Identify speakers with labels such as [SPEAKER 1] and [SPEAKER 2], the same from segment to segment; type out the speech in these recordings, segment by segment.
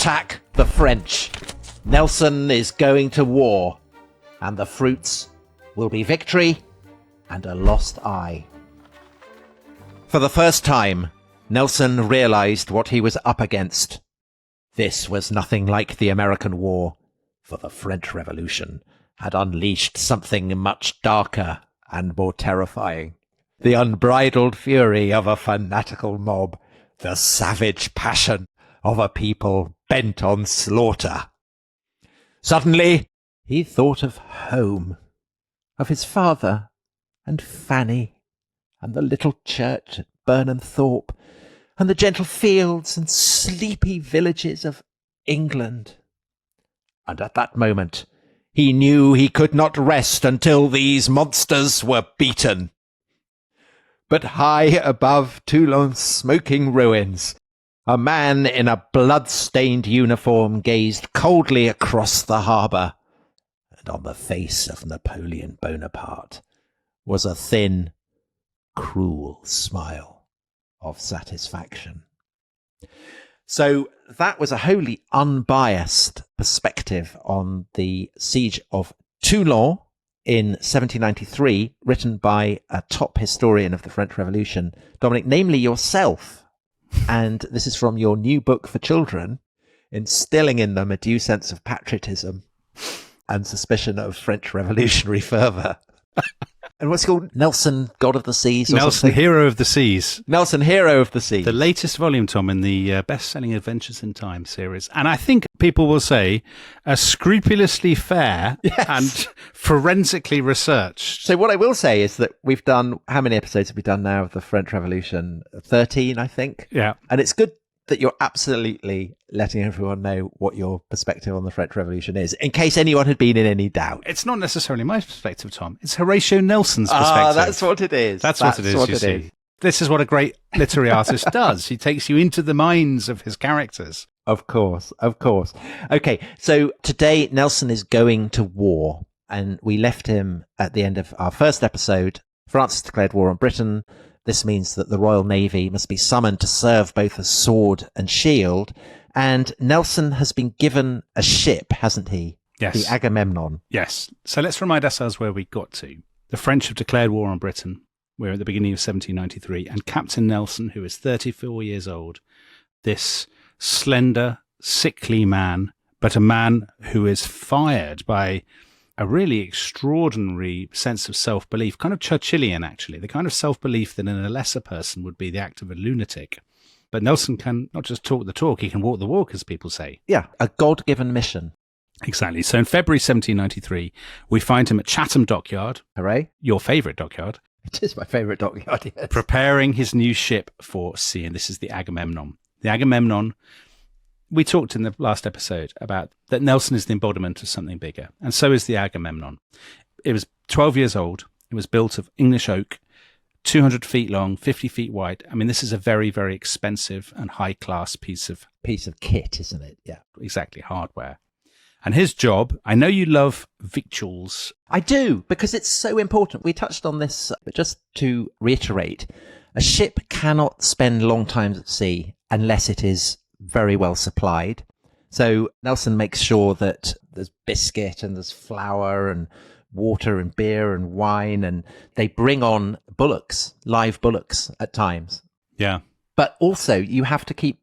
[SPEAKER 1] Attack the French. Nelson is going to war, and the fruits will be victory and a lost eye. For the first time, Nelson realized what he was up against. This was nothing like the American War, for the French Revolution had unleashed something much darker and more terrifying. The unbridled fury of a fanatical mob, the savage passion of a people bent on slaughter. Suddenly, he thought of home, of his father and Fanny, and the little church at Burnham Thorpe, and the gentle fields and sleepy villages of England. And at that moment, he knew he could not rest until these monsters were beaten. But high above Toulon's smoking ruins, a man in a blood-stained uniform gazed coldly across the harbour, and on the face of Napoleon Bonaparte was a thin, cruel smile of satisfaction. So that was a wholly unbiased perspective on the siege of Toulon in 1793, written by a top historian of the French Revolution, Dominic, namely yourself. And this is from your new book for children, instilling in them a due sense of patriotism and suspicion of French revolutionary fervour. And what's it called? Nelson, God of the Seas?
[SPEAKER 2] Nelson, Hero of the Seas.
[SPEAKER 1] Nelson, Hero of the Seas.
[SPEAKER 2] The latest volume, Tom, in the best-selling Adventures in Time series. And I think people will say scrupulously fair and forensically researched.
[SPEAKER 1] So what I will say is that we've done, how many episodes have we done now of the French Revolution? 13, I think.
[SPEAKER 2] Yeah.
[SPEAKER 1] And it's good that you're absolutely letting everyone know what your perspective on the French Revolution is, in case anyone had been in any doubt.
[SPEAKER 2] It's not necessarily my perspective, Tom. It's Horatio Nelson's perspective.
[SPEAKER 1] Ah, that's what it is.
[SPEAKER 2] That's what it is, you see. This is what a great literary artist does. He takes you into the minds of his characters.
[SPEAKER 1] Of course, of course. Okay, so today Nelson is going to war, and we left him at the end of our first episode. France has declared war on Britain. This means that the Royal Navy must be summoned to serve both as sword and shield. And Nelson has been given a ship, hasn't he?
[SPEAKER 2] Yes.
[SPEAKER 1] The Agamemnon.
[SPEAKER 2] Yes. So let's remind ourselves where we got to. The French have declared war on Britain. We're at the beginning of 1793. And Captain Nelson, who is 34 years old, this slender, sickly man, but a man who is fired by a really extraordinary sense of self-belief, kind of Churchillian, actually, the kind of self-belief that in a lesser person would be the act of a lunatic. But Nelson can not just talk the talk, he can walk the walk, as people say.
[SPEAKER 1] Yeah, a God-given mission.
[SPEAKER 2] Exactly. So in February 1793, we find him at Chatham Dockyard.
[SPEAKER 1] Hooray.
[SPEAKER 2] Your favourite dockyard.
[SPEAKER 1] It is my favourite dockyard, yes.
[SPEAKER 2] Preparing his new ship for sea, and this is the Agamemnon. The Agamemnon, we talked in the last episode about that Nelson is the embodiment of something bigger, and so is the Agamemnon. It was 12 years old. It was built of English oak, 200 feet long, 50 feet wide. I mean, this is a very, very expensive and high-class piece of
[SPEAKER 1] kit, isn't it? Yeah.
[SPEAKER 2] Exactly, hardware. And his job, I know you love victuals.
[SPEAKER 1] I do, because it's so important. We touched on this, but just to reiterate, a ship cannot spend long times at sea unless it is very well supplied. So Nelson makes sure that there's biscuit and there's flour and water and beer and wine, and they bring on bullocks, live bullocks at times.
[SPEAKER 2] Yeah.
[SPEAKER 1] But also you have to keep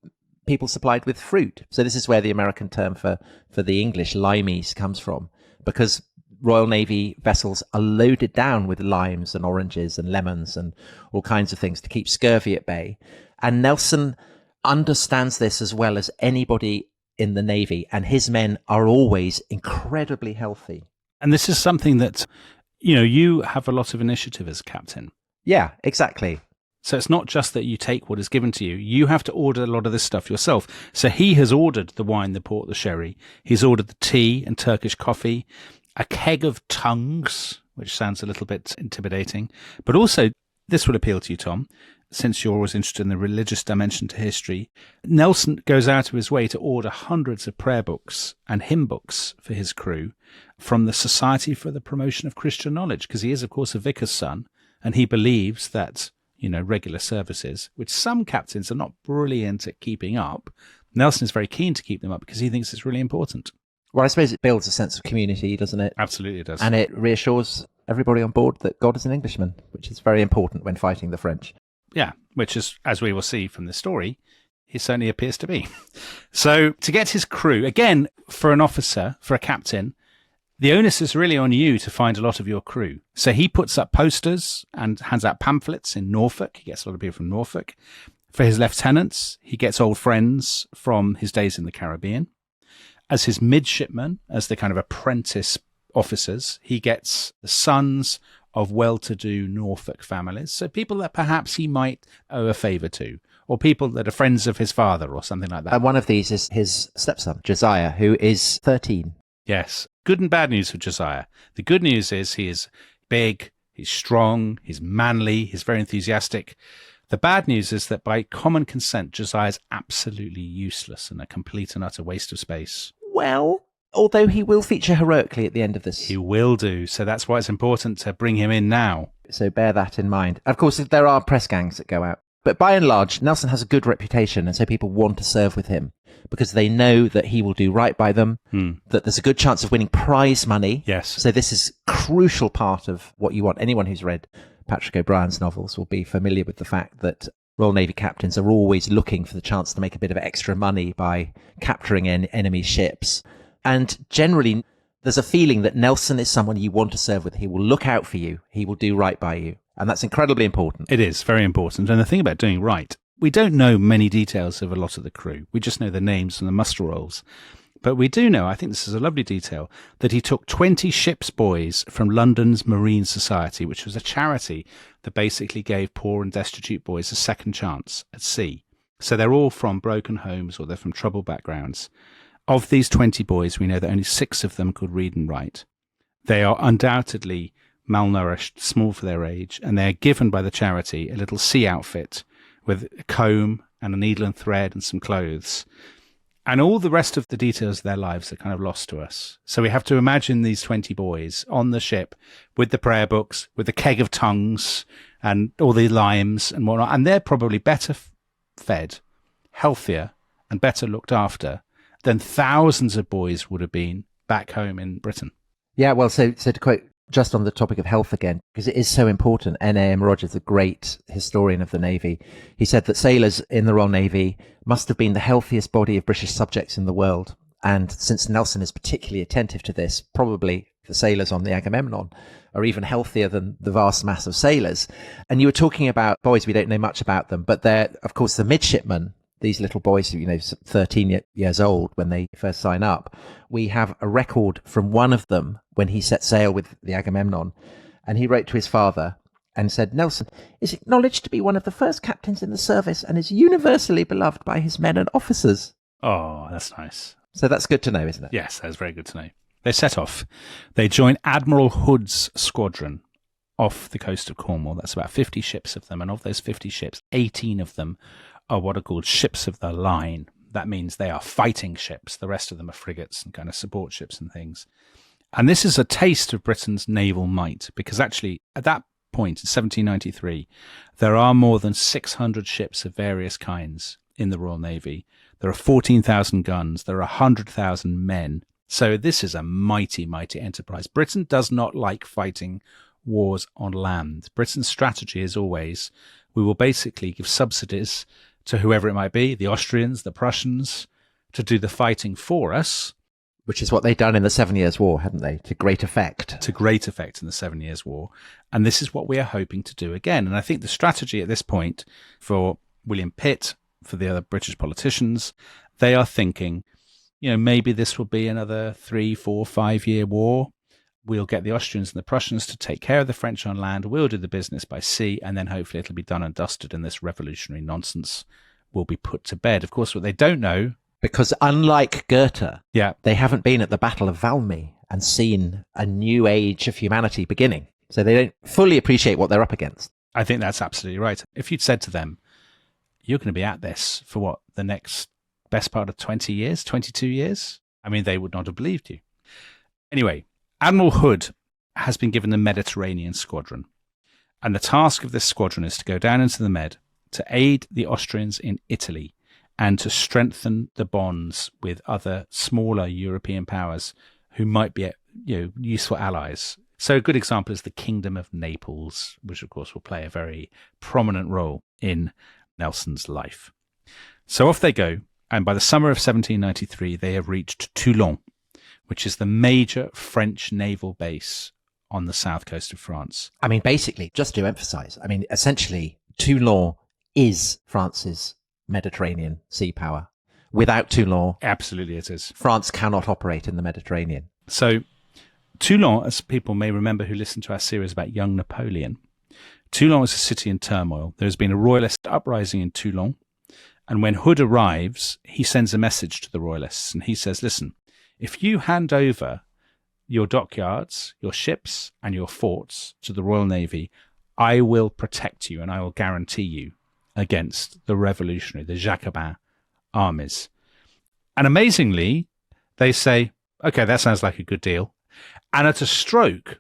[SPEAKER 1] people supplied with fruit. So this is where the American term for the English limeys comes from, because Royal Navy vessels are loaded down with limes and oranges and lemons and all kinds of things to keep scurvy at bay. And Nelson understands this as well as anybody in the Navy, and his men are always incredibly healthy.
[SPEAKER 2] And this is something that, you have a lot of initiative as captain.
[SPEAKER 1] Yeah, exactly.
[SPEAKER 2] So it's not just that you take what is given to you. You have to order a lot of this stuff yourself. So he has ordered the wine, the port, the sherry. He's ordered the tea and Turkish coffee, a keg of tongues, which sounds a little bit intimidating. But also, this will appeal to you, Tom, since you're always interested in the religious dimension to history. Nelson goes out of his way to order hundreds of prayer books and hymn books for his crew from the Society for the Promotion of Christian Knowledge, because he is, of course, a vicar's son, and he believes that regular services, which some captains are not brilliant at keeping up, Nelson is very keen to keep them up because he thinks it's really important.
[SPEAKER 1] Well, I suppose it builds a sense of community, doesn't it?
[SPEAKER 2] Absolutely it does.
[SPEAKER 1] And it reassures everybody on board that God is an Englishman, which is very important when fighting the French.
[SPEAKER 2] Yeah, which is, as we will see from the story, he certainly appears to be. So to get his crew, again, for an officer, for a captain, the onus is really on you to find a lot of your crew. So he puts up posters and hands out pamphlets in Norfolk. He gets a lot of people from Norfolk. For his lieutenants, he gets old friends from his days in the Caribbean. As his midshipmen, as the kind of apprentice officers, he gets the sons of well-to-do Norfolk families. So people that perhaps he might owe a favour to, or people that are friends of his father or something like that.
[SPEAKER 1] And one of these is his stepson, Josiah, who is 13.
[SPEAKER 2] Yes. Good and bad news for Josiah. The good news is he is big, he's strong, he's manly, he's very enthusiastic. The bad news is that by common consent, Josiah is absolutely useless and a complete and utter waste of space.
[SPEAKER 1] Well, although he will feature heroically at the end of this.
[SPEAKER 2] He will do. So that's why it's important to bring him in now.
[SPEAKER 1] So bear that in mind. Of course, there are press gangs that go out. But by and large, Nelson has a good reputation, and so people want to serve with him because they know that he will do right by them, that there's a good chance of winning prize money.
[SPEAKER 2] Yes.
[SPEAKER 1] So this is a crucial part of what you want. Anyone who's read Patrick O'Brien's novels will be familiar with the fact that Royal Navy captains are always looking for the chance to make a bit of extra money by capturing enemy ships. And generally, there's a feeling that Nelson is someone you want to serve with. He will look out for you. He will do right by you. And that's incredibly important.
[SPEAKER 2] It is very important. And the thing about doing right, we don't know many details of a lot of the crew. We just know the names and the muster rolls. But we do know, I think this is a lovely detail, that he took 20 ship's boys from London's Marine Society, which was a charity that basically gave poor and destitute boys a second chance at sea. So they're all from broken homes or they're from troubled backgrounds. Of these 20 boys, we know that only 6 of them could read and write. They are undoubtedly malnourished, small for their age, and they're given by the charity a little sea outfit with a comb and a needle and thread and some clothes. And all the rest of the details of their lives are kind of lost to us. So we have to imagine these 20 boys on the ship with the prayer books, with the keg of tongues and all the limes and whatnot. And they're probably better fed, healthier, and better looked after than thousands of boys would have been back home in Britain.
[SPEAKER 1] Yeah, well, so to quote, just on the topic of health again, because it is so important, N.A.M. Rogers, a great historian of the Navy, he said that sailors in the Royal Navy must have been the healthiest body of British subjects in the world. And since Nelson is particularly attentive to this, probably the sailors on the Agamemnon are even healthier than the vast mass of sailors. And you were talking about boys, we don't know much about them, but they're, of course, the midshipmen, these little boys, 13 years old when they first sign up. We have a record from one of them when he set sail with the Agamemnon, and he wrote to his father and said, "Nelson is acknowledged to be one of the first captains in the service and is universally beloved by his men and officers."
[SPEAKER 2] Oh, that's nice.
[SPEAKER 1] So that's good to know, isn't it?
[SPEAKER 2] Yes, that's very good to know. They set off. They join Admiral Hood's squadron off the coast of Cornwall. That's about 50 ships of them, and of those 50 ships, 18 of them are what are called ships of the line. That means they are fighting ships. The rest of them are frigates and kind of support ships and things. And this is a taste of Britain's naval might, because actually at that point, in 1793, there are more than 600 ships of various kinds in the Royal Navy. There are 14,000 guns. There are 100,000 men. So this is a mighty, mighty enterprise. Britain does not like fighting wars on land. Britain's strategy is always, we will basically give subsidies to whoever it might be, the Austrians, the Prussians, to do the fighting for us.
[SPEAKER 1] Which is what they'd done in the 7 Years' War, hadn't they? To great effect.
[SPEAKER 2] To great effect in the 7 Years' War. And this is what we are hoping to do again. And I think the strategy at this point for William Pitt, for the other British politicians, they are thinking, maybe this will be another 3, 4, 5-year war. We'll get the Austrians and the Prussians to take care of the French on land. We'll do the business by sea, and then hopefully it'll be done and dusted, and this revolutionary nonsense will be put to bed. Of course, what they don't know...
[SPEAKER 1] Because unlike Goethe, they haven't been at the Battle of Valmy and seen a new age of humanity beginning. So they don't fully appreciate what they're up against.
[SPEAKER 2] I think that's absolutely right. If you'd said to them, you're going to be at this for the next best part of 20 years, 22 years? I mean, they would not have believed you. Anyway, Admiral Hood has been given the Mediterranean squadron. And the task of this squadron is to go down into the Med to aid the Austrians in Italy and to strengthen the bonds with other smaller European powers who might be, useful allies. So a good example is the Kingdom of Naples, which of course will play a very prominent role in Nelson's life. So off they go, and by the summer of 1793, they have reached Toulon, which is the major French naval base on the south coast of France.
[SPEAKER 1] I mean, basically, just to emphasize, essentially, Toulon is France's Mediterranean sea power. Without Toulon,
[SPEAKER 2] Absolutely it is.
[SPEAKER 1] France cannot operate in the Mediterranean.
[SPEAKER 2] So Toulon, as people may remember who listened to our series about young Napoleon, Toulon is a city in turmoil. There has been a royalist uprising in Toulon, and when Hood arrives, he sends a message to the royalists, and he says, listen, if you hand over your dockyards, your ships, and your forts to the Royal Navy, I will protect you and I will guarantee you against the revolutionary, the Jacobin armies. And amazingly, they say, okay, that sounds like a good deal. And at a stroke,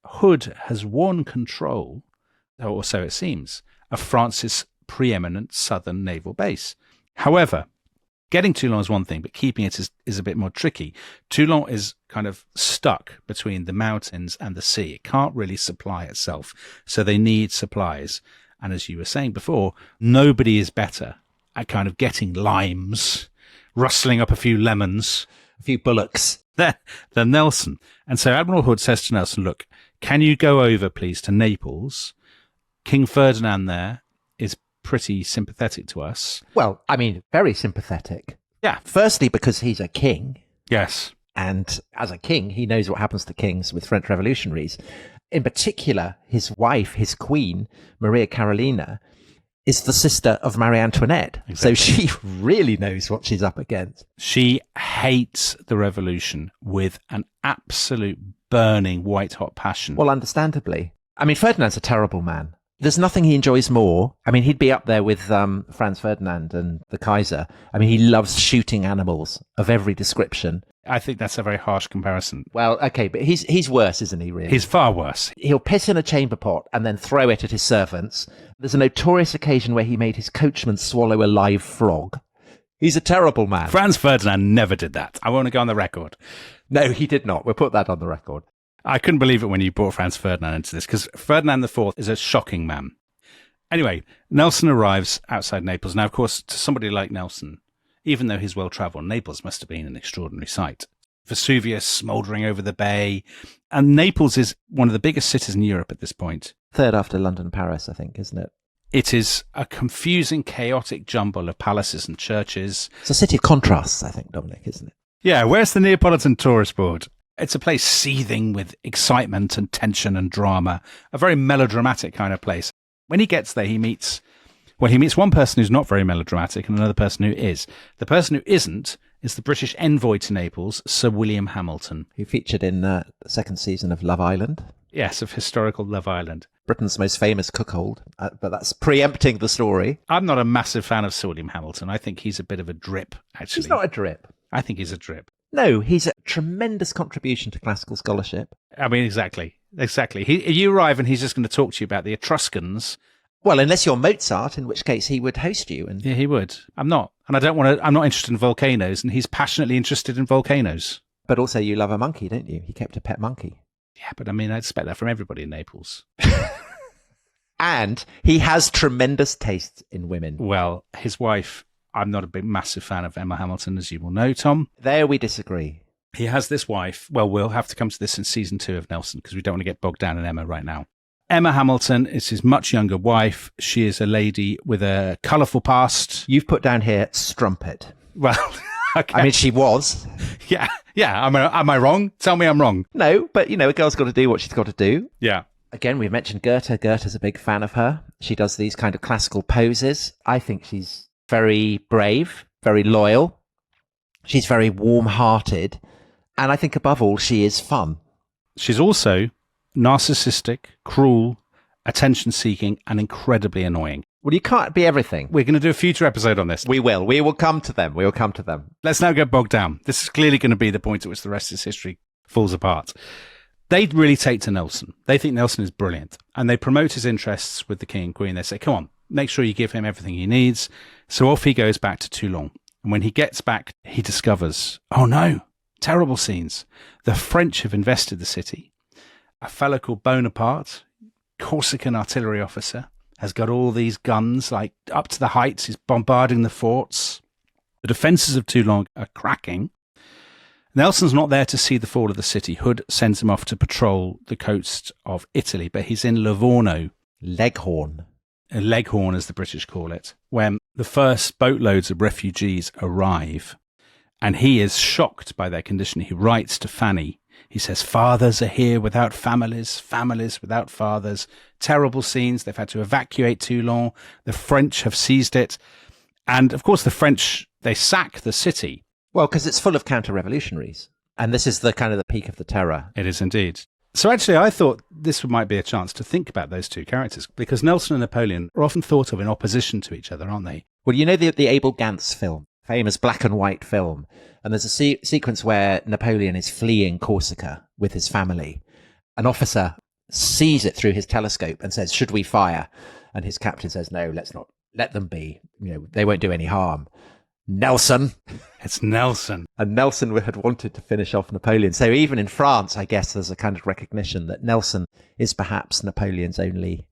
[SPEAKER 2] Hood has won control, or so it seems, of France's preeminent southern naval base. However, getting Toulon is one thing, but keeping it is a bit more tricky. Toulon is kind of stuck between the mountains and the sea. It can't really supply itself, so they need supplies. And as you were saying before, nobody is better at kind of getting limes, rustling up a few lemons,
[SPEAKER 1] A few bullocks.
[SPEAKER 2] than Nelson. And so Admiral Hood says to Nelson, look, can you go over, please, to Naples? King Ferdinand there is pretty sympathetic to us.
[SPEAKER 1] Well, very sympathetic.
[SPEAKER 2] Yeah.
[SPEAKER 1] Firstly, because he's a king.
[SPEAKER 2] Yes.
[SPEAKER 1] And as a king, he knows what happens to kings with French revolutionaries. In particular, his wife, his queen, Maria Carolina, is the sister of Marie Antoinette.
[SPEAKER 2] Exactly.
[SPEAKER 1] So she really knows what she's up against.
[SPEAKER 2] She hates the revolution with an absolute burning white-hot passion.
[SPEAKER 1] Well, understandably. Ferdinand's a terrible man. There's nothing he enjoys more. He'd be up there with Franz Ferdinand and the Kaiser. He loves shooting animals of every description.
[SPEAKER 2] I think that's a very harsh comparison.
[SPEAKER 1] Well, okay, but he's worse, isn't he, really?
[SPEAKER 2] He's far worse.
[SPEAKER 1] He'll piss in a chamber pot and then throw it at his servants. There's a notorious occasion where he made his coachman swallow a live frog. He's a terrible man.
[SPEAKER 2] Franz Ferdinand never did that. I want to go on the record.
[SPEAKER 1] No, he did not. We'll put that on the record.
[SPEAKER 2] I couldn't believe it when you brought Franz Ferdinand into this, because Ferdinand IV is a shocking man. Anyway, Nelson arrives outside Naples. Now, of course, to somebody like Nelson, even though he's well-travelled, Naples must have been an extraordinary sight. Vesuvius smouldering over the bay. And Naples is one of the biggest cities in Europe at this point.
[SPEAKER 1] Third after London and Paris, I think, isn't it?
[SPEAKER 2] It is a confusing, chaotic jumble of palaces and churches.
[SPEAKER 1] It's a city of contrasts, I think, Dominic, isn't it?
[SPEAKER 2] Yeah, where's the Neapolitan tourist board? It's a place seething with excitement and tension and drama, a very melodramatic kind of place. When he gets there, he meets one person who's not very melodramatic and another person who is. The person who isn't is the British envoy to Naples, Sir William Hamilton.
[SPEAKER 1] Who featured in the second season of Love Island.
[SPEAKER 2] Yes, of historical Love Island.
[SPEAKER 1] Britain's most famous cuckold, but that's preempting the story.
[SPEAKER 2] I'm not a massive fan of Sir William Hamilton. I think he's a bit of a drip, actually.
[SPEAKER 1] He's not a drip.
[SPEAKER 2] I think he's a drip.
[SPEAKER 1] No, he's a tremendous contribution to classical scholarship.
[SPEAKER 2] Exactly. You arrive and he's just going to talk to you about the Etruscans.
[SPEAKER 1] Well, unless you're Mozart, in which case he would host you. And
[SPEAKER 2] Yeah, he would. I'm not. And I'm not interested in volcanoes, and he's passionately interested in volcanoes.
[SPEAKER 1] But also you love a monkey, don't you? He kept a pet monkey.
[SPEAKER 2] Yeah, but I expect that from everybody in Naples.
[SPEAKER 1] And he has tremendous taste in women.
[SPEAKER 2] Well, his wife, I'm not a massive fan of Emma Hamilton, as you will know, Tom.
[SPEAKER 1] There we disagree.
[SPEAKER 2] He has this wife. Well, we'll have to come to this in season 2 of Nelson, because we don't want to get bogged down in Emma right now. Emma Hamilton is his much younger wife. She is a lady with a colourful past.
[SPEAKER 1] You've put down here strumpet.
[SPEAKER 2] Well, okay.
[SPEAKER 1] She was.
[SPEAKER 2] Yeah. Am I wrong? Tell me I'm wrong.
[SPEAKER 1] No, but, a girl's got to do what she's got to do.
[SPEAKER 2] Yeah.
[SPEAKER 1] Again, we've mentioned Goethe. Goethe's a big fan of her. She does these kind of classical poses. I think she's very brave, very loyal. She's very warm-hearted. And I think above all, she is fun.
[SPEAKER 2] She's also narcissistic, cruel, attention-seeking, and incredibly annoying.
[SPEAKER 1] Well, you can't be everything.
[SPEAKER 2] We're going to do a future episode on this.
[SPEAKER 1] We will. We will come to them. We will come to them.
[SPEAKER 2] Let's now get bogged down. This is clearly going to be the point at which the rest of this history falls apart. They really take to Nelson. They think Nelson is brilliant, and they promote his interests with the king and queen. They say, come on, Make sure you give him everything he needs. So off he goes back to Toulon. And when he gets back, he discovers, oh no, terrible scenes. The French have invested the city. A fellow called Bonaparte, Corsican artillery officer, has got all these guns, like up to the heights. He's bombarding the forts. The defences of Toulon are cracking. Nelson's not there to see the fall of the city. Hood sends him off to patrol the coast of Italy, but he's in Livorno.
[SPEAKER 1] Leghorn.
[SPEAKER 2] Leghorn, as the British call it, when the first boatloads of refugees arrive. And he is shocked by their condition. He writes to Fanny. He says, fathers are here without families, families without fathers. Terrible scenes. They've had to evacuate Toulon. The French have seized it. And, of course, the French, they sack the city.
[SPEAKER 1] Well, because it's full of counter-revolutionaries. And this is the kind of the peak of the terror.
[SPEAKER 2] It is indeed. So actually, I thought this might be a chance to think about those two characters, because Nelson and Napoleon are often thought of in opposition to each other, aren't they?
[SPEAKER 1] Well, you know the Abel Gance film, famous black and white film, and there's a sequence where Napoleon is fleeing Corsica with his family. An officer sees it through his telescope and says, should we fire? And his captain says, no, let's not. Let them be. They won't do any harm. Nelson.
[SPEAKER 2] It's Nelson.
[SPEAKER 1] And Nelson had wanted to finish off Napoleon. So even in France, I guess there's a kind of recognition that Nelson is perhaps Napoleon's only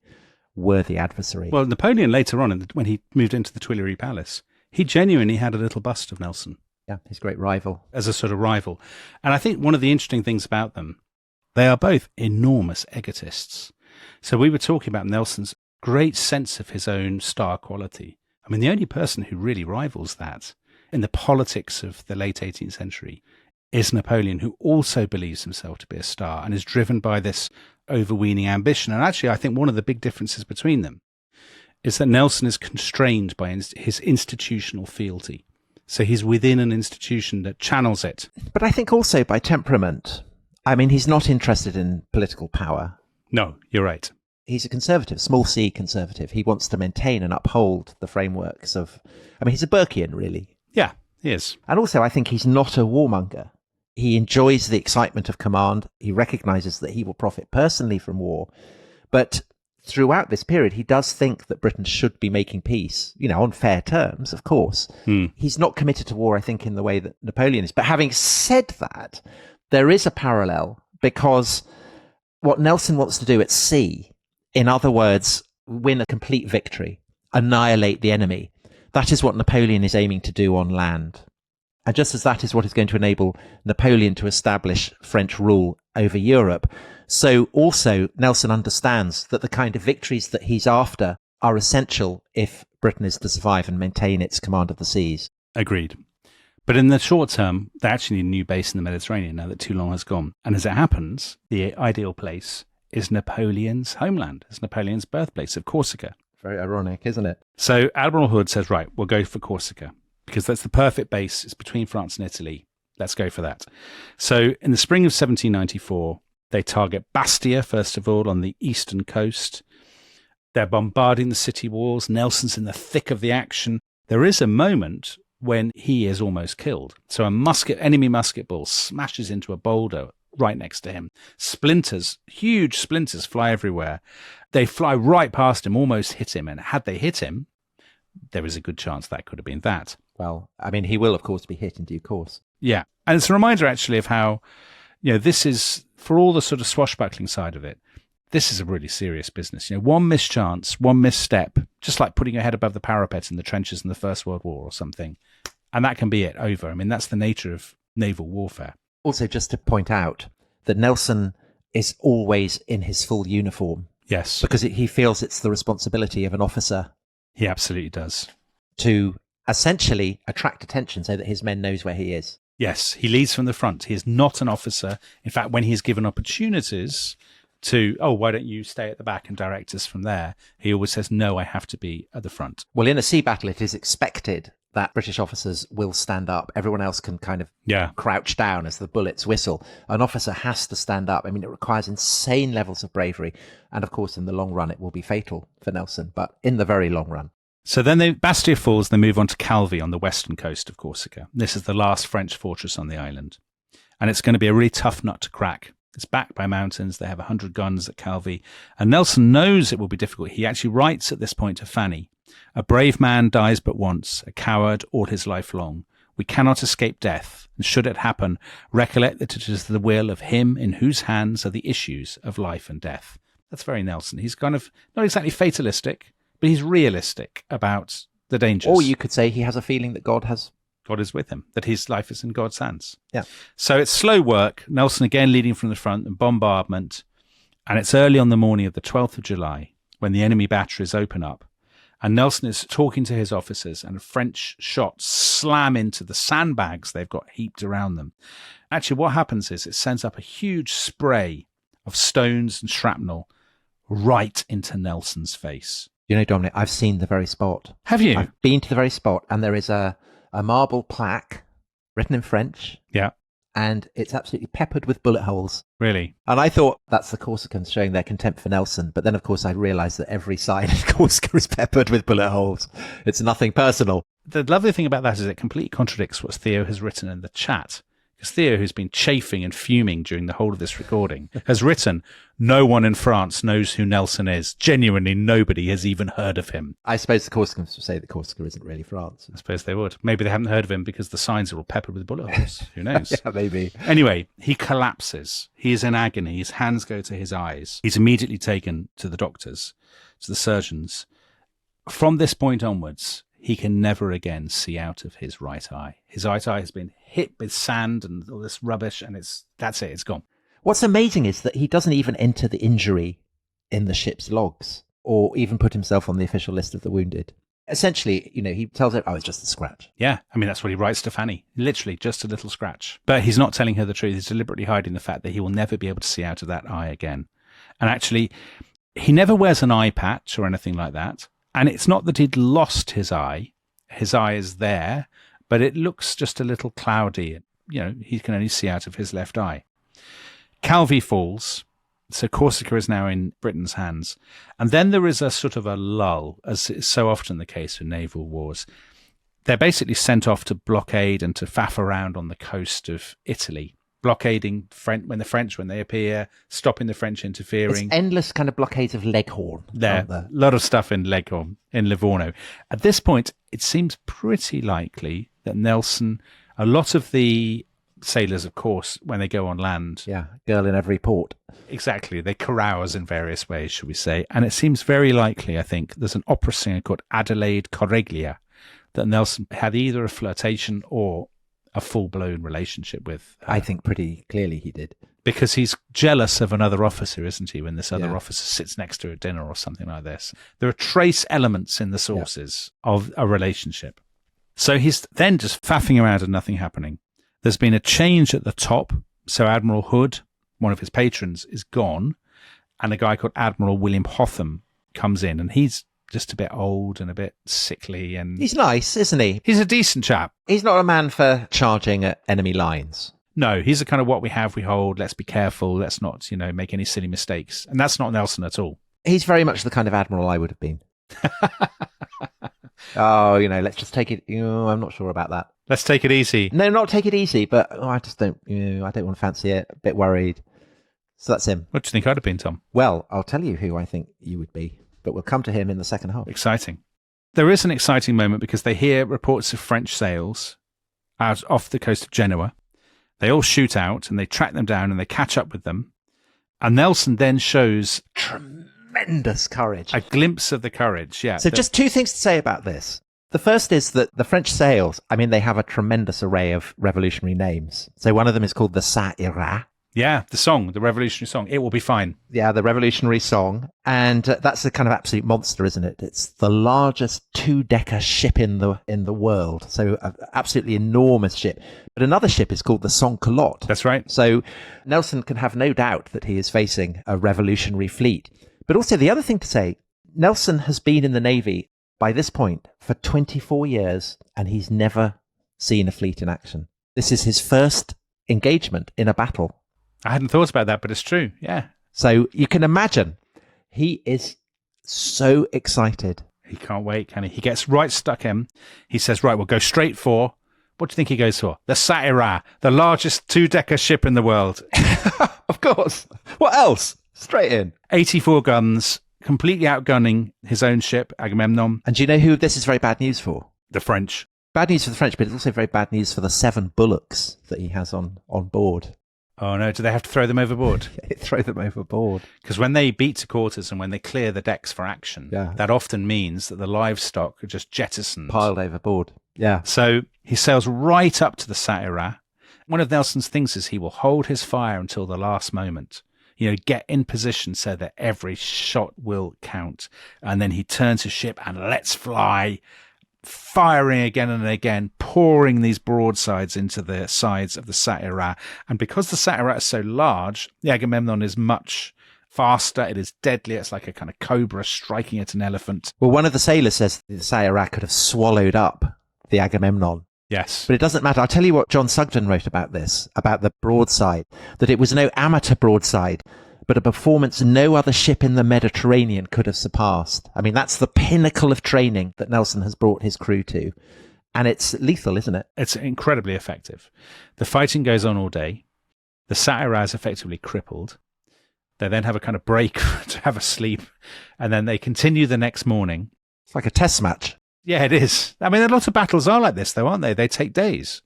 [SPEAKER 1] worthy adversary.
[SPEAKER 2] Well, Napoleon later on, when he moved into the Tuileries Palace, he genuinely had a little bust of Nelson.
[SPEAKER 1] Yeah, his great rival.
[SPEAKER 2] As a sort of rival. And I think one of the interesting things about them, they are both enormous egotists. So we were talking about Nelson's great sense of his own star quality. I mean, the only person who really rivals that in the politics of the late 18th century is Napoleon, who also believes himself to be a star and is driven by this overweening ambition. And actually, I think one of the big differences between them is that Nelson is constrained by his institutional fealty. So he's within an institution that channels it.
[SPEAKER 1] But I think also by temperament. I mean, he's not interested in political power.
[SPEAKER 2] No, you're right.
[SPEAKER 1] He's a conservative, small c conservative. He wants to maintain and uphold the frameworks of... I mean, he's a Burkean, really.
[SPEAKER 2] Yeah, he is.
[SPEAKER 1] And also, I think he's not a warmonger. He enjoys the excitement of command. He recognises that he will profit personally from war. But throughout this period, he does think that Britain should be making peace, on fair terms, of course. He's not committed to war, I think, in the way that Napoleon is. But having said that, there is a parallel, because what Nelson wants to do at sea, in other words, win a complete victory, annihilate the enemy. That is what Napoleon is aiming to do on land. And just as that is what is going to enable Napoleon to establish French rule over Europe, so also Nelson understands that the kind of victories that he's after are essential if Britain is to survive and maintain its command of the seas.
[SPEAKER 2] Agreed. But in the short term, they actually need a new base in the Mediterranean now that Toulon has gone. And as it happens, the ideal place is Napoleon's homeland, is Napoleon's birthplace of Corsica.
[SPEAKER 1] Very ironic, isn't it?
[SPEAKER 2] So Admiral Hood says, right, we'll go for Corsica, because that's the perfect base. It's between France and Italy. Let's go for that. So in the spring of 1794, they target Bastia, first of all, on the eastern coast. They're bombarding the city walls. Nelson's in the thick of the action. There is a moment when he is almost killed. So enemy musket ball smashes into a boulder right next to him. Splinters, huge splinters fly everywhere. They fly right past him, almost hit him. And had they hit him, there is a good chance that could have been that.
[SPEAKER 1] Well, I mean, he will, of course, be hit in due course.
[SPEAKER 2] Yeah. And it's a reminder, actually, of how, this is, for all the sort of swashbuckling side of it, this is a really serious business. One mischance, one misstep, just like putting your head above the parapet in the trenches in the First World War or something. And that can be it, over. I mean, that's the nature of naval warfare.
[SPEAKER 1] Also, just to point out that Nelson is always in his full uniform.
[SPEAKER 2] Yes.
[SPEAKER 1] Because he feels it's the responsibility of an officer.
[SPEAKER 2] He absolutely does.
[SPEAKER 1] To essentially attract attention so that his men knows where he is.
[SPEAKER 2] Yes, he leads from the front. He is not an officer. In fact, when he's given opportunities to, why don't you stay at the back and direct us from there, he always says, no, I have to be at the front.
[SPEAKER 1] Well, in a sea battle, it is expected that British officers will stand up. Everyone else can kind of crouch down as the bullets whistle. An officer has to stand up. I mean, it requires insane levels of bravery. And of course, in the long run, it will be fatal for Nelson, but in the very long run.
[SPEAKER 2] So then Bastia falls, they move on to Calvi on the western coast of Corsica. This is the last French fortress on the island. And it's going to be a really tough nut to crack. It's backed by mountains. They have 100 guns at Calvi. And Nelson knows it will be difficult. He actually writes at this point to Fanny, "A brave man dies but once, a coward all his life long. We cannot escape death, and should it happen, recollect that it is the will of him in whose hands are the issues of life and death." That's very Nelson. He's kind of not exactly fatalistic, but he's realistic about the dangers.
[SPEAKER 1] Or you could say he has a feeling that God
[SPEAKER 2] is with him, that his life is in God's hands.
[SPEAKER 1] Yeah.
[SPEAKER 2] So it's slow work. Nelson again leading from the front and bombardment. And it's early on the morning of the 12th of July when the enemy batteries open up. And Nelson is talking to his officers, and French shots slam into the sandbags they've got heaped around them. Actually, what happens is it sends up a huge spray of stones and shrapnel right into Nelson's face.
[SPEAKER 1] You know, Dominic, I've seen the very spot.
[SPEAKER 2] Have you?
[SPEAKER 1] I've been to the very spot, and there is a marble plaque written in French.
[SPEAKER 2] Yeah.
[SPEAKER 1] And it's absolutely peppered with bullet holes.
[SPEAKER 2] Really?
[SPEAKER 1] And I thought that's the Corsicans showing their contempt for Nelson. But then, of course, I realised that every sign in Corsica is peppered with bullet holes. It's nothing personal.
[SPEAKER 2] The lovely thing about that is it completely contradicts what Theo has written in the chat. Because Theo, who's been chafing and fuming during the whole of this recording, has written, "No one in France knows who Nelson is. Genuinely, nobody has even heard of him."
[SPEAKER 1] I suppose the Corsicans would say that Corsica isn't really France.
[SPEAKER 2] I suppose they would. Maybe they haven't heard of him because the signs are all peppered with bullet holes. Who knows?
[SPEAKER 1] Yeah, maybe.
[SPEAKER 2] Anyway, he collapses. He is in agony. His hands go to his eyes. He's immediately taken to the doctors, to the surgeons. From this point onwards, he can never again see out of his right eye. His right eye has been hit with sand and all this rubbish, and that's it. It's gone.
[SPEAKER 1] What's amazing is that he doesn't even enter the injury in the ship's logs or even put himself on the official list of the wounded. Essentially, you know, he tells it, "Oh, it's just a scratch."
[SPEAKER 2] Yeah, I mean, that's what he writes to Fanny. Literally, just a little scratch. But he's not telling her the truth. He's deliberately hiding the fact that he will never be able to see out of that eye again. And actually, he never wears an eye patch or anything like that. And it's not that he'd lost his eye. His eye is there, but it looks just a little cloudy. You know, he can only see out of his left eye. Calvi falls, so Corsica is now in Britain's hands. And then there is a sort of a lull, as is so often the case in naval wars. They're basically sent off to blockade and to faff around on the coast of Italy, blockading when they appear, stopping the French interfering.
[SPEAKER 1] It's endless kind of blockades of Leghorn.
[SPEAKER 2] There, a lot of stuff in Leghorn, in Livorno. At this point, it seems pretty likely that Nelson, a lot of the sailors, of course, when they go on land.
[SPEAKER 1] Yeah, girl in every port.
[SPEAKER 2] Exactly. They carouse in various ways, shall we say. And it seems very likely, I think, there's an opera singer called Adelaide Correglia that Nelson had either a flirtation or a full-blown relationship with her.
[SPEAKER 1] I think pretty clearly he did.
[SPEAKER 2] Because he's jealous of another officer, isn't he, when this other officer sits next to her at dinner or something like this. There are trace elements in the sources of a relationship. So he's then just faffing around and nothing happening. There's been a change at the top. So Admiral Hood, one of his patrons, is gone. And a guy called Admiral William Hotham comes in. And he's just a bit old and a bit sickly. And
[SPEAKER 1] he's nice, isn't he?
[SPEAKER 2] He's a decent chap.
[SPEAKER 1] He's not a man for charging at enemy lines.
[SPEAKER 2] No, he's a kind of what we have, we hold. Let's be careful. Let's not, make any silly mistakes. And that's not Nelson at all.
[SPEAKER 1] He's very much the kind of admiral I would have been. Oh, let's just take it. I'm not sure about that.
[SPEAKER 2] Let's take it easy.
[SPEAKER 1] No, not take it easy, but I just don't, I don't want to fancy it. A bit worried. So that's him.
[SPEAKER 2] What do you think I'd have been, Tom?
[SPEAKER 1] Well, I'll tell you who I think you would be, but we'll come to him in the second half.
[SPEAKER 2] Exciting. There is an exciting moment because they hear reports of French sails out off the coast of Genoa. They all shoot out and they track them down and they catch up with them. And Nelson then shows
[SPEAKER 1] tremendous courage.
[SPEAKER 2] A glimpse of the courage, yeah.
[SPEAKER 1] So just two things to say about this. The first is that the French sails, they have a tremendous array of revolutionary names. So one of them is called the Ça Ira.
[SPEAKER 2] Yeah, the revolutionary song. It will be fine.
[SPEAKER 1] Yeah, the revolutionary song. And that's a kind of absolute monster, isn't it? It's the largest two-decker ship in the world. So an absolutely enormous ship. But another ship is called the Sans-Culotte.
[SPEAKER 2] That's right.
[SPEAKER 1] So Nelson can have no doubt that he is facing a revolutionary fleet. But also the other thing to say, Nelson has been in the Navy by this point for 24 years, and he's never seen a fleet in action. This is his first engagement in a battle.
[SPEAKER 2] I hadn't thought about that, but it's true. Yeah.
[SPEAKER 1] So you can imagine he is so excited.
[SPEAKER 2] He can't wait, can he? He gets right stuck in. He says, right, we'll go straight for, What do you think he goes for? The Satira, the largest two-decker ship in the world.
[SPEAKER 1] Of course. What else? Straight in.
[SPEAKER 2] 84 guns, completely outgunning his own ship, Agamemnon.
[SPEAKER 1] And do you know who this is very bad news for?
[SPEAKER 2] The French.
[SPEAKER 1] Bad news for the French, but it's also very bad news for the 7 bullocks that he has on board.
[SPEAKER 2] Oh no, do they have to throw them overboard?
[SPEAKER 1] Throw them overboard.
[SPEAKER 2] Because when they beat to quarters and when they clear the decks for action, that often means that the livestock are just jettisoned.
[SPEAKER 1] Piled overboard. Yeah.
[SPEAKER 2] So he sails right up to the Satira. One of Nelson's things is he will hold his fire until the last moment. Get in position so that every shot will count. And then he turns his ship and lets fly, firing again and again, pouring these broadsides into the sides of the Satira. And because the Satira is so large, the Agamemnon is much faster. It is deadly. It's like a kind of cobra striking at an elephant.
[SPEAKER 1] Well, one of the sailors says the Satira could have swallowed up the Agamemnon.
[SPEAKER 2] Yes.
[SPEAKER 1] But it doesn't matter. I'll tell you what John Sugden wrote about this, about the broadside, that it was no amateur broadside, but a performance no other ship in the Mediterranean could have surpassed. I mean, that's the pinnacle of training that Nelson has brought his crew to. And it's lethal, isn't it?
[SPEAKER 2] It's incredibly effective. The fighting goes on all day. The Satira is effectively crippled. They then have a kind of break to have a sleep. And then they continue the next morning.
[SPEAKER 1] It's like a test match. Yeah,
[SPEAKER 2] it is. I mean, a lot of battles are like this, though, aren't they? They take days.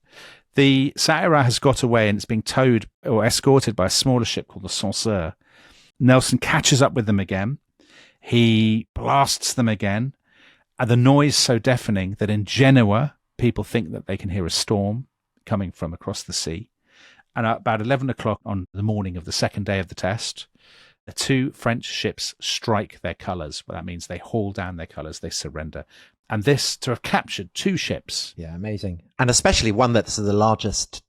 [SPEAKER 2] The Satira has got away and it's being towed or escorted by a smaller ship called the Censeur. Nelson catches up with them again. He blasts them again. And the noise so deafening that in Genoa, people think that they can hear a storm coming from across the sea. And at about 11 o'clock on the morning of the second day of the test, the 2 French ships strike their colours. Well, that means they haul down their colours, they surrender. And this, to have captured 2 ships.
[SPEAKER 1] Yeah, amazing. And especially one that's the largest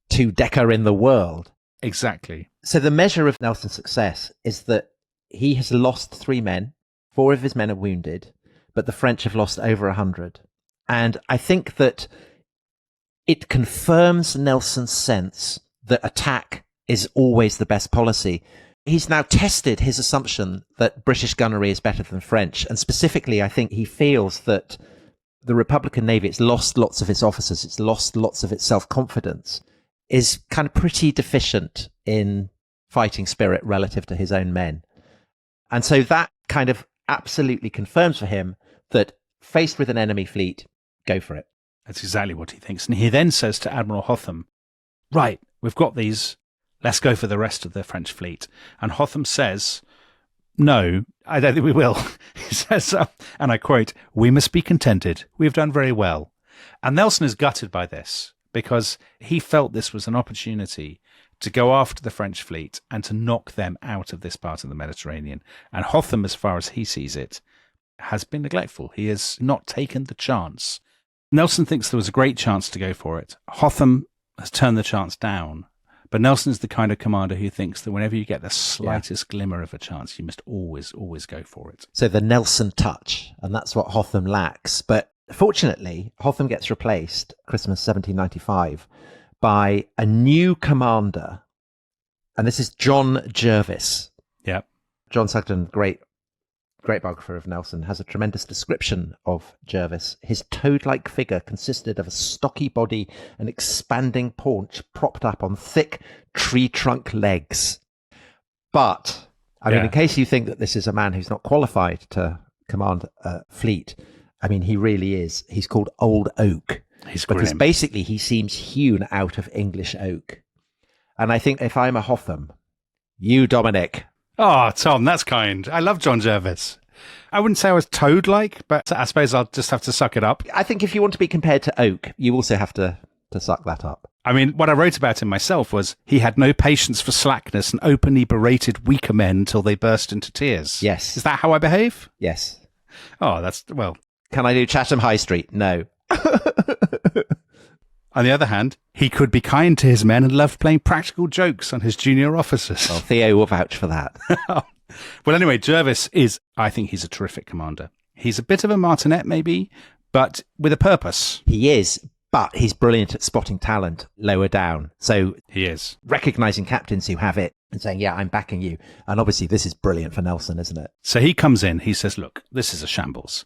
[SPEAKER 1] 2-decker in the world.
[SPEAKER 2] Exactly.
[SPEAKER 1] So the measure of Nelson's success is that he has lost 3 men. 4 of his men are wounded, but the French have lost over 100. And I think that it confirms Nelson's sense that attack is always the best policy. He's now tested his assumption that British gunnery is better than French. And specifically, I think he feels that the Republican Navy, it's lost lots of its officers, it's lost lots of its self-confidence, is kind of pretty deficient in fighting spirit relative to his own men. And so that kind of absolutely confirms for him that faced with an enemy fleet, go for it.
[SPEAKER 2] That's exactly what he thinks. And he then says to Admiral Hotham, right, we've got these. Let's go for the rest of the French fleet. And Hotham says, no, I don't think we will. He says, and I quote, we must be contented. We have done very well. And Nelson is gutted by this because he felt this was an opportunity to go after the French fleet and to knock them out of this part of the Mediterranean. And Hotham, as far as he sees it, has been neglectful. He has not taken the chance. Nelson thinks there was a great chance to go for it. Hotham has turned the chance down. But Nelson is the kind of commander who thinks that whenever you get the slightest glimmer of a chance, you must always, always go for it.
[SPEAKER 1] So the Nelson touch, and that's what Hotham lacks. But fortunately, Hotham gets replaced, Christmas 1795, by a new commander. And this is John Jervis.
[SPEAKER 2] Yeah.
[SPEAKER 1] John Sugden, great biographer of Nelson, has a tremendous description of Jervis. His toad-like figure consisted of a stocky body and expanding paunch propped up on thick tree trunk legs. But, I mean, in case you think that this is a man who's not qualified to command a fleet, I mean, he really is. He's called Old Oak.
[SPEAKER 2] He's
[SPEAKER 1] because
[SPEAKER 2] grim.
[SPEAKER 1] Basically he seems hewn out of English oak. And I think if I'm a Hotham, you, Dominic...
[SPEAKER 2] Oh, Tom, that's kind. I love John Jervis. I wouldn't say I was toad-like, but I suppose I'll just have to suck it up.
[SPEAKER 1] I think if you want to be compared to Oak, you also have to suck that up.
[SPEAKER 2] I mean, what I wrote about him myself was he had no patience for slackness and openly berated weaker men until they burst into tears.
[SPEAKER 1] Yes.
[SPEAKER 2] Is that how I behave?
[SPEAKER 1] Yes.
[SPEAKER 2] Oh, that's, well...
[SPEAKER 1] Can I do Chatham High Street? No.
[SPEAKER 2] On the other hand, he could be kind to his men and loved playing practical jokes on his junior officers.
[SPEAKER 1] Well, Theo will vouch for that.
[SPEAKER 2] Well, anyway, Jervis I think he's a terrific commander. He's a bit of a martinet, maybe, but with a purpose.
[SPEAKER 1] He is, but he's brilliant at spotting talent lower down. So
[SPEAKER 2] he is.
[SPEAKER 1] Recognizing captains who have it and saying, yeah, I'm backing you. And obviously this is brilliant for Nelson, isn't it?
[SPEAKER 2] So he comes in, he says, look, this is a shambles.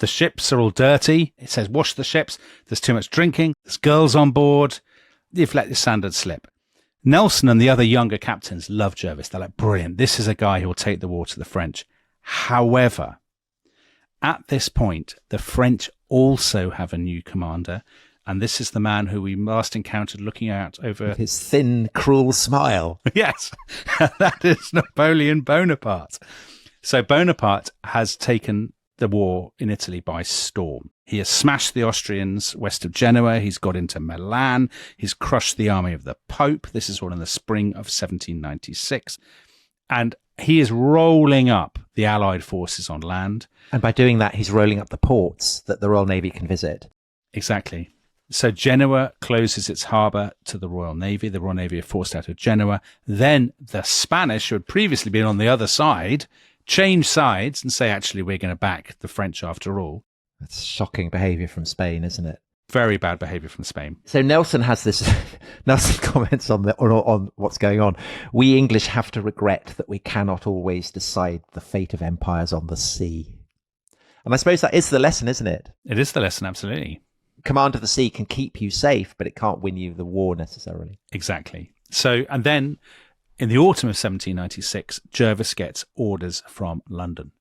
[SPEAKER 2] The ships are all dirty. It says, wash the ships. There's too much drinking. There's girls on board. You've let your standards slip. Nelson and the other younger captains love Jervis. They're like, brilliant. This is a guy who will take the war to the French. However, at this point, the French also have a new commander. And this is the man who we last encountered looking out over...
[SPEAKER 1] With his thin, cruel smile.
[SPEAKER 2] Yes, that is Napoleon Bonaparte. So Bonaparte has taken the war in Italy by storm. He has smashed the Austrians west of Genoa. He's got into Milan. He's crushed the army of the Pope. This is all in the spring of 1796. And he is rolling up the Allied forces on land.
[SPEAKER 1] And by doing that, he's rolling up the ports that the Royal Navy can visit.
[SPEAKER 2] Exactly. So Genoa closes its harbour to the Royal Navy. The Royal Navy are forced out of Genoa. Then the Spanish, who had previously been on the other side, change sides and say, actually, we're going to back the French after all.
[SPEAKER 1] That's shocking behaviour from Spain, isn't it?
[SPEAKER 2] Very bad behaviour from Spain.
[SPEAKER 1] So Nelson has this. Nelson comments on what's going on. We English have to regret that we cannot always decide the fate of empires on the sea. And I suppose that is the lesson, isn't it?
[SPEAKER 2] It is the lesson, absolutely.
[SPEAKER 1] Command of the sea can keep you safe, but it can't win you the war necessarily.
[SPEAKER 2] Exactly. So, and then in the autumn of 1796, Jervis gets orders from London.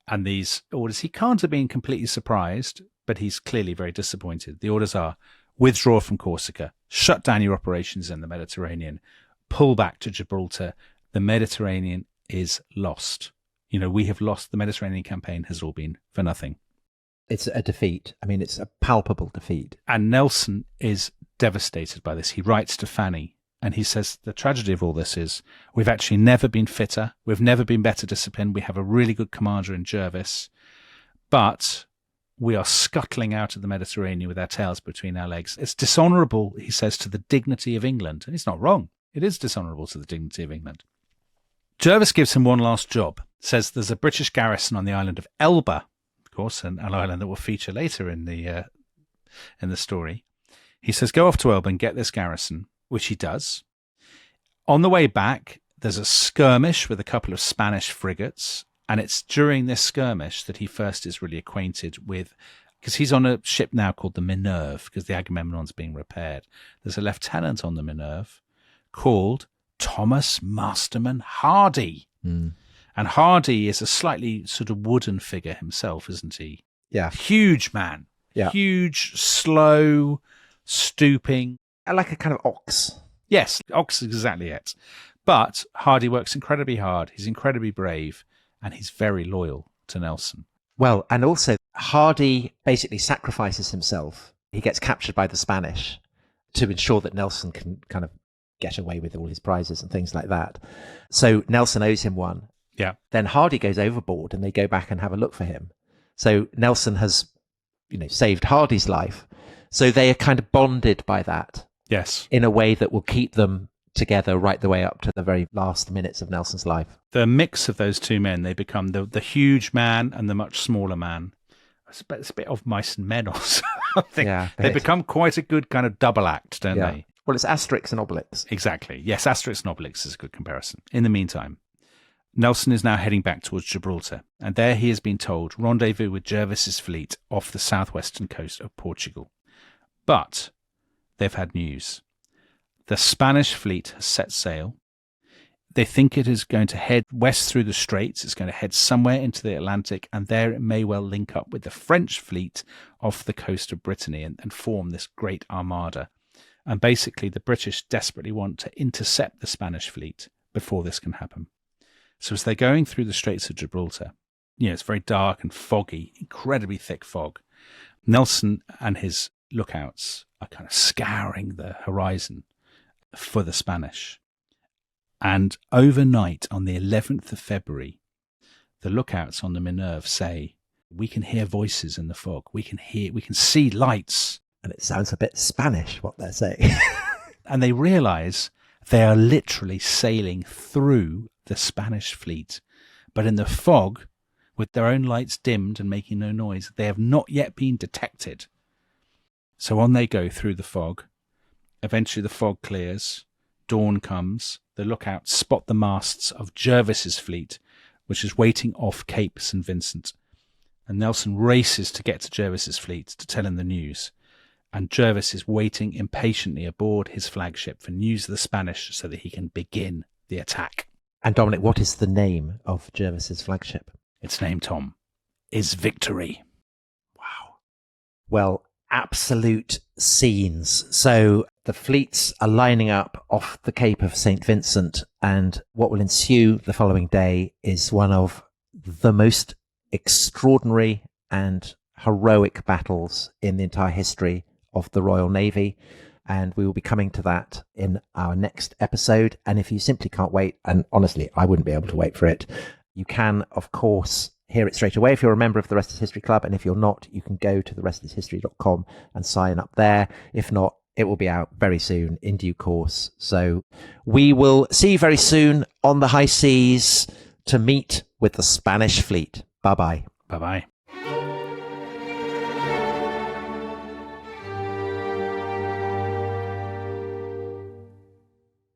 [SPEAKER 2] And these orders, he can't have been completely surprised, but he's clearly very disappointed. The orders are withdraw from Corsica, shut down your operations in the Mediterranean, pull back to Gibraltar. The Mediterranean is lost. You know, we have lost. The Mediterranean campaign has all been for nothing.
[SPEAKER 1] It's a defeat. I mean, it's a palpable defeat.
[SPEAKER 2] And Nelson is devastated by this. He writes to Fanny and he says, the tragedy of all this is we've actually never been fitter. We've never been better disciplined. We have a really good commander in Jervis, but we are scuttling out of the Mediterranean with our tails between our legs. It's dishonourable, he says, to the dignity of England. And he's not wrong. It is dishonourable to the dignity of England. Jervis gives him one last job. Says there's a British garrison on the island of Elba, of course, an island that will feature later in the story. He says, go off to Elba and get this garrison, which he does. On the way back, there's a skirmish with a couple of Spanish frigates, and it's during this skirmish that he first is really acquainted with, because he's on a ship now called the Minerve, because the Agamemnon's being repaired. There's a lieutenant on the Minerve called Thomas Masterman Hardy.
[SPEAKER 1] Mm.
[SPEAKER 2] And Hardy is a slightly sort of wooden figure himself, isn't he?
[SPEAKER 1] Yeah.
[SPEAKER 2] Huge man.
[SPEAKER 1] Yeah.
[SPEAKER 2] Huge, slow, stooping.
[SPEAKER 1] Like a kind of ox.
[SPEAKER 2] Yes, ox is exactly it. But Hardy works incredibly hard. He's incredibly brave, and he's very loyal to Nelson.
[SPEAKER 1] Well, and also Hardy basically sacrifices himself. He gets captured by the Spanish to ensure that Nelson can kind of get away with all his prizes and things like that. So Nelson owes him one.
[SPEAKER 2] Yeah.
[SPEAKER 1] Then Hardy goes overboard and they go back and have a look for him. So Nelson has, saved Hardy's life. So they are kind of bonded by that.
[SPEAKER 2] Yes.
[SPEAKER 1] In a way that will keep them together right the way up to the very last minutes of Nelson's life.
[SPEAKER 2] The mix of those two men, they become the huge man and the much smaller man. It's a bit of Mice and Men or something.
[SPEAKER 1] Yeah,
[SPEAKER 2] they become quite a good kind of double act, don't they?
[SPEAKER 1] Well, it's Asterix and Obelix.
[SPEAKER 2] Exactly. Yes, Asterix and Obelix is a good comparison. In the meantime, Nelson is now heading back towards Gibraltar, and there he has been told rendezvous with Jervis's fleet off the southwestern coast of Portugal. But they've had news. The Spanish fleet has set sail. They think it is going to head west through the Straits. It's going to head somewhere into the Atlantic, and there it may well link up with the French fleet off the coast of Brittany and form this great armada. And basically, the British desperately want to intercept the Spanish fleet before this can happen. So as they're going through the Straits of Gibraltar, it's very dark and foggy, incredibly thick fog. Nelson and his lookouts are kind of scouring the horizon for the Spanish. And overnight, on the 11th of February, the lookouts on the Minerve say, we can hear voices in the fog. We can see lights.
[SPEAKER 1] And it sounds a bit Spanish, what they're saying.
[SPEAKER 2] And they realize they are literally sailing through the Spanish fleet. But in the fog, with their own lights dimmed and making no noise, they have not yet been detected. So on they go through the fog. Eventually the fog clears. Dawn comes. The lookouts spot the masts of Jervis's fleet, which is waiting off Cape St. Vincent. And Nelson races to get to Jervis's fleet to tell him the news. And Jervis is waiting impatiently aboard his flagship for news of the Spanish so that he can begin the attack.
[SPEAKER 1] And Dominic, what is the name of Jervis's flagship?
[SPEAKER 2] Its name, Tom, is Victory.
[SPEAKER 1] Wow. Well, absolute scenes. So the fleets are lining up off the Cape of St. Vincent, and what will ensue the following day is one of the most extraordinary and heroic battles in the entire history of the Royal Navy. And we will be coming to that in our next episode. And if you simply can't wait, and honestly, I wouldn't be able to wait for it, you can, of course, hear it straight away if you're a member of the Rest is History Club. And if you're not, you can go to therestishistory.com and sign up there. If not, it will be out very soon in due course. So we will see you very soon on the high seas to meet with the Spanish fleet. Bye-bye.
[SPEAKER 2] Bye-bye.